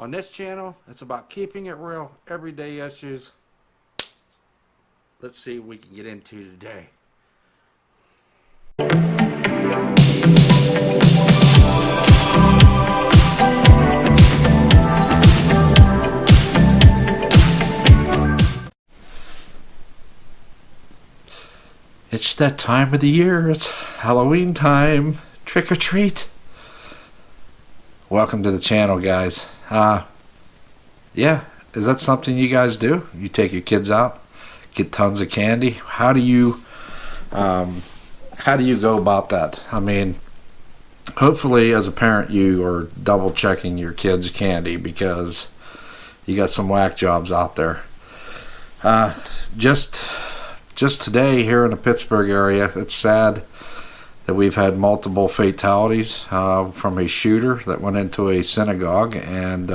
On this channel, it's about keeping it real, everyday issues. Let's see what we can get into today. It's that time of the year. It's Halloween time. Trick or treat. Welcome to the channel, guys. Yeah, is that something you guys do? You take your kids out, get tons of candy. How do you go about that? I mean, hopefully as a parent you are double checking your kids' candy because you got some whack jobs out there. Just today here in the Pittsburgh area, it's sad that we've had multiple fatalities from a shooter that went into a synagogue and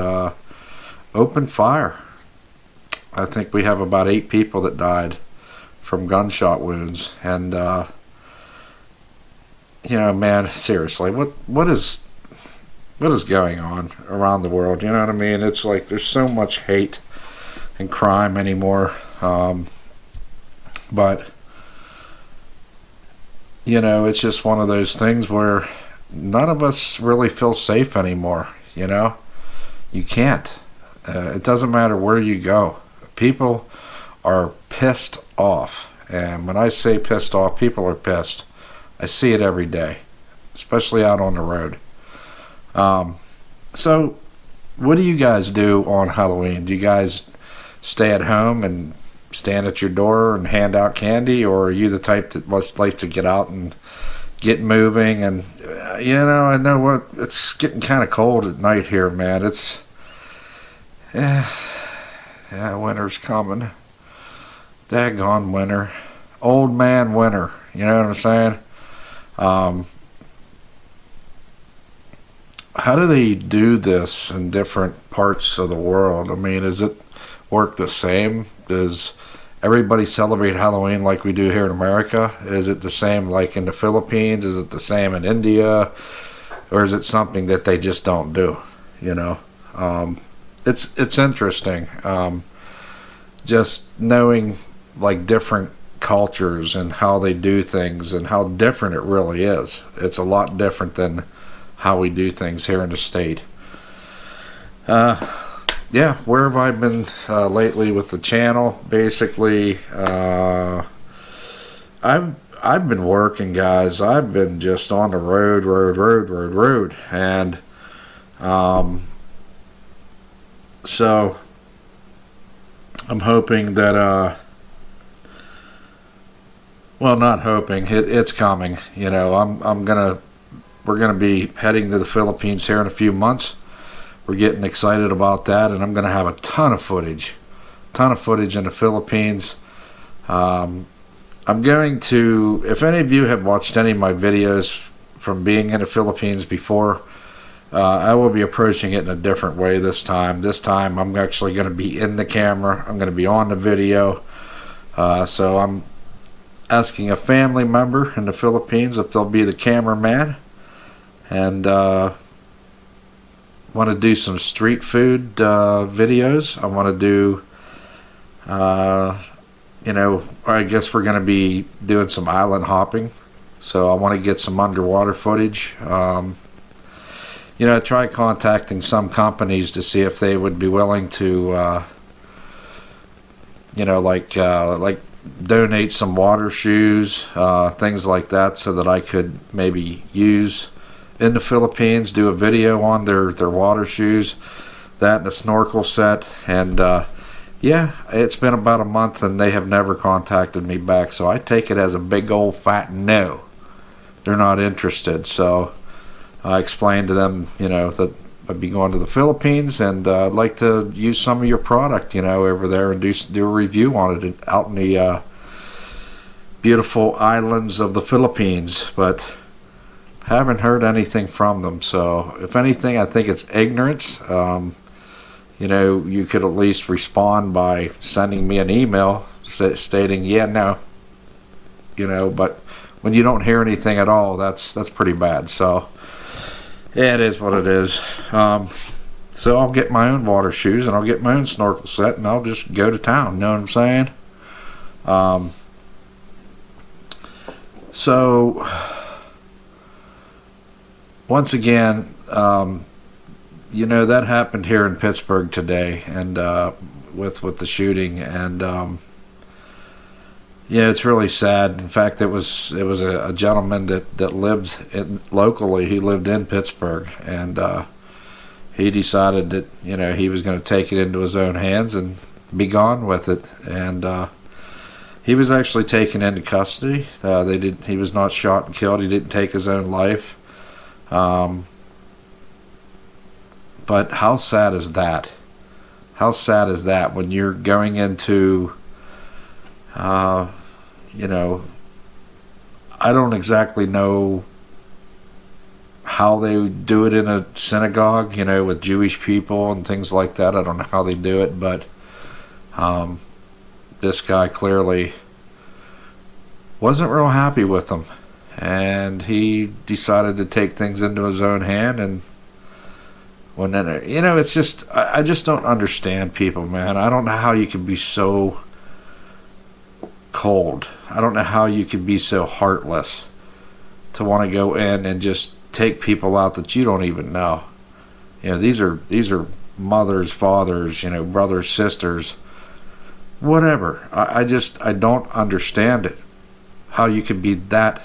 opened fire. I think we have about 8 people that died from gunshot wounds. And you know, man, seriously, what is going on around the world? You know what I mean? It's like there's so much hate and crime anymore. But you know, it's just one of those things where none of us really feel safe anymore. You know, you can't. It doesn't matter where you go. People are pissed off. And when I say pissed off, people are pissed. I see it every day, especially out on the road. So what do you guys do on Halloween? Do you guys stay at home and stand at your door and hand out candy, or are you the type that likes to get out and get moving? And you know, I know what, it's getting kind of cold at night here, man. It's yeah, winter's coming. Daggone winter, old man winter. You know what I'm saying? How do they do this in different parts of the world? I mean, is it work the same? Does everybody celebrate Halloween like we do here in America? Is it the same like in the Philippines? Is it the same in India? Or is it something that they just don't do? You know, it's interesting. Just knowing like different cultures and how they do things and how different it really is. It's a lot different than how we do things here in the state. Yeah, where have I been lately with the channel? Basically, I've been working, guys. I've been just on the road, and so I'm hoping that well, not hoping, it's coming. You know, we're gonna be heading to the Philippines here in a few months. We're getting excited about that, and I'm going to have a ton of footage in the Philippines. I'm going to, if any of you have watched any of my videos from being in the Philippines before, I will be approaching it in a different way this time. This time I'm actually going to be in the camera. I'm going to be on the video. So I'm asking a family member in the Philippines if they'll be the cameraman, and want to do some street food videos. I want to do you know, I guess we're going to be doing some island hopping, so I want to get some underwater footage. You know, I tried contacting some companies to see if they would be willing to you know, like donate some water shoes, things like that, so that I could maybe use in the Philippines, do a video on their water shoes, that and a snorkel set. And yeah, it's been about a month and they have never contacted me back, so I take it as a big old fat no. They're not interested. So I explained to them, you know, that I'd be going to the Philippines and I'd like to use some of your product, you know, over there, and do a review on it out in the beautiful islands of the Philippines. But haven't heard anything from them. So if anything, I think it's ignorance. You know, you could at least respond by sending me an email stating, yeah, no, you know. But when you don't hear anything at all, that's pretty bad. So yeah, it is what it is. So I'll get my own water shoes and I'll get my own snorkel set and I'll just go to town. You know what I'm saying? So once again, that happened here in Pittsburgh today, and with the shooting, and it's really sad. In fact, it was a gentleman that lived locally. He lived in Pittsburgh, and he decided that he was going to take it into his own hands and be gone with it. And he was actually taken into custody. He was not shot and killed. He didn't take his own life. But how sad is that? How sad is that when you're going into, I don't exactly know how they do it in a synagogue, with Jewish people and things like that. I don't know how they do it, but this guy clearly wasn't real happy with them. And he decided to take things into his own hand, and it's just, I just don't understand people, man. I don't know how you can be so cold. I don't know how you can be so heartless to want to go in and just take people out that you don't even know. These are mothers, fathers, brothers, sisters, whatever. I don't understand it. How you could be that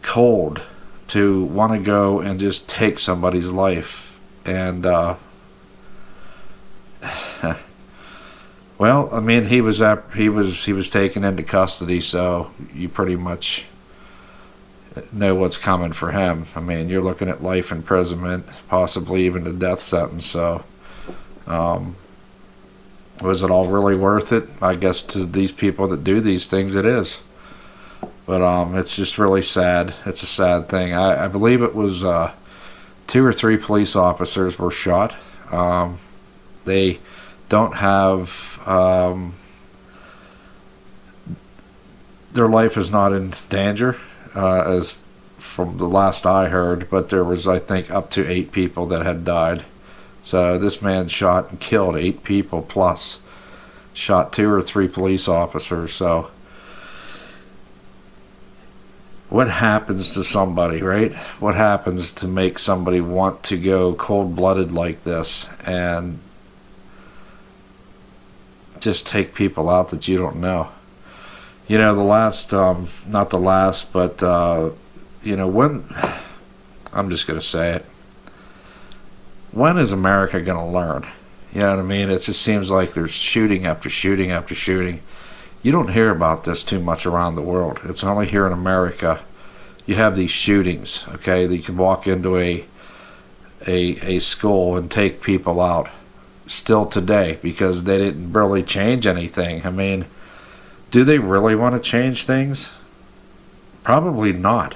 cold to want to go and just take somebody's life. And well, I mean, he was taken into custody, so you pretty much know what's coming for him. I mean, you're looking at life imprisonment, possibly even a death sentence. So was it all really worth it? I guess to these people that do these things, it is. But it's just really sad. It's a sad thing. I believe it was 2 or 3 police officers were shot. They don't have, their life is not in danger, as from the last I heard, but there was, I think, up to 8 people that had died. So this man shot and killed 8 people plus shot 2 or 3 police officers. So what happens to somebody, right? What happens to make somebody want to go cold-blooded like this and just take people out that you don't know? The last, not the last, but, when, I'm just going to say it, when is America going to learn? You know what I mean? It just seems like there's shooting after shooting after shooting. You don't hear about this too much around the world. It's only here in America. You have these shootings, okay? That you can walk into a school and take people out still today because they didn't really change anything. I mean, do they really want to change things? Probably not.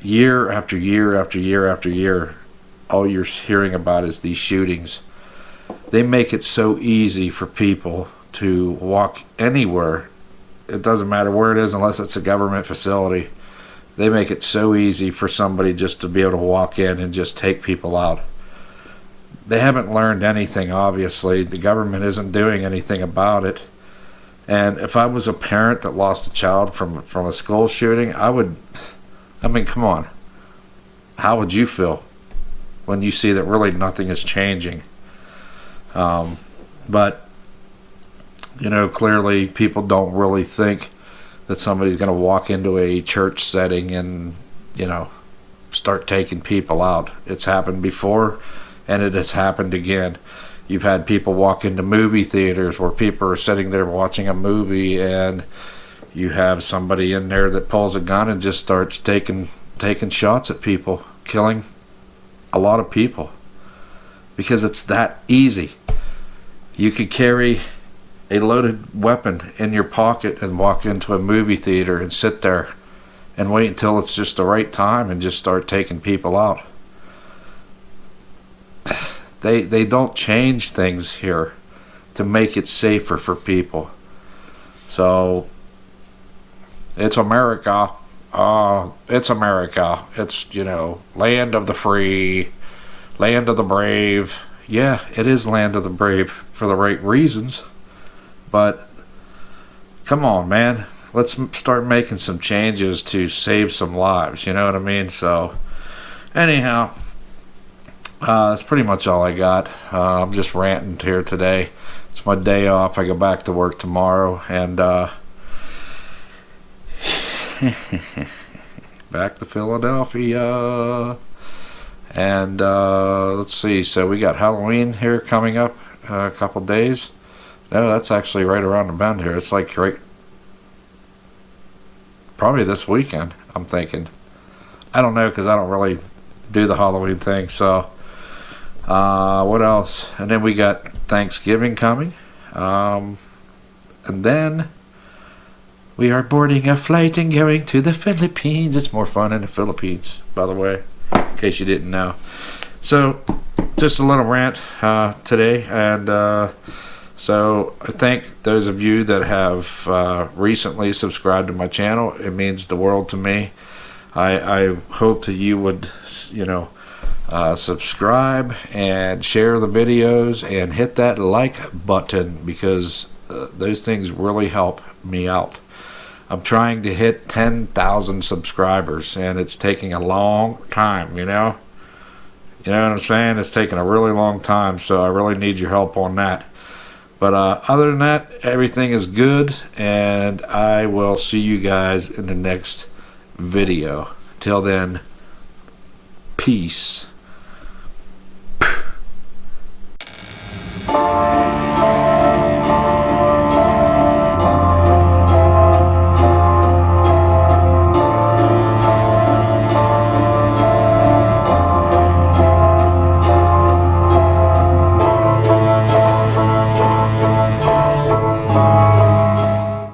Year after year after year after year, all you're hearing about is these shootings. They make it so easy for people to walk anywhere. It doesn't matter where it is unless it's a government facility. They make it so easy for somebody just to be able to walk in and just take people out. They haven't learned anything, obviously. The government isn't doing anything about it. And if I was a parent that lost a child from a school shooting, come on. How would you feel when you see that really nothing is changing? But clearly people don't really think that somebody's going to walk into a church setting and, start taking people out. It's happened before, and it has happened again. You've had people walk into movie theaters where people are sitting there watching a movie, and you have somebody in there that pulls a gun and just starts taking shots at people, killing a lot of people. Because it's that easy. You could carry a loaded weapon in your pocket and walk into a movie theater and sit there and wait until it's just the right time and just start taking people out. They don't change things here to make it safer for people. So it's America. It's America. It's, land of the free. Land of the brave. Yeah, it is land of the brave for the right reasons. But come on, man. Let's start making some changes to save some lives. You know what I mean? So, anyhow, that's pretty much all I got. I'm just ranting here today. It's my day off. I go back to work tomorrow, and back to Philadelphia. And let's see. So we got Halloween here coming up a couple days. No, that's actually right around the bend here. It's like right, probably this weekend. I'm thinking. I don't know because I don't really do the Halloween thing. So. What else? And then we got Thanksgiving coming. And then we are boarding a flight and going to the Philippines. It's more fun in the Philippines, by the way, in case you didn't know. So, just a little rant today. And so, I thank those of you that have recently subscribed to my channel. It means the world to me. I hope that you would, subscribe and share the videos and hit that like button because those things really help me out. I'm trying to hit 10,000 subscribers and it's taking a long time, you know what I'm saying? It's taking a really long time, so I really need your help on that. But other than that, everything is good, and I will see you guys in the next video. Till then, peace.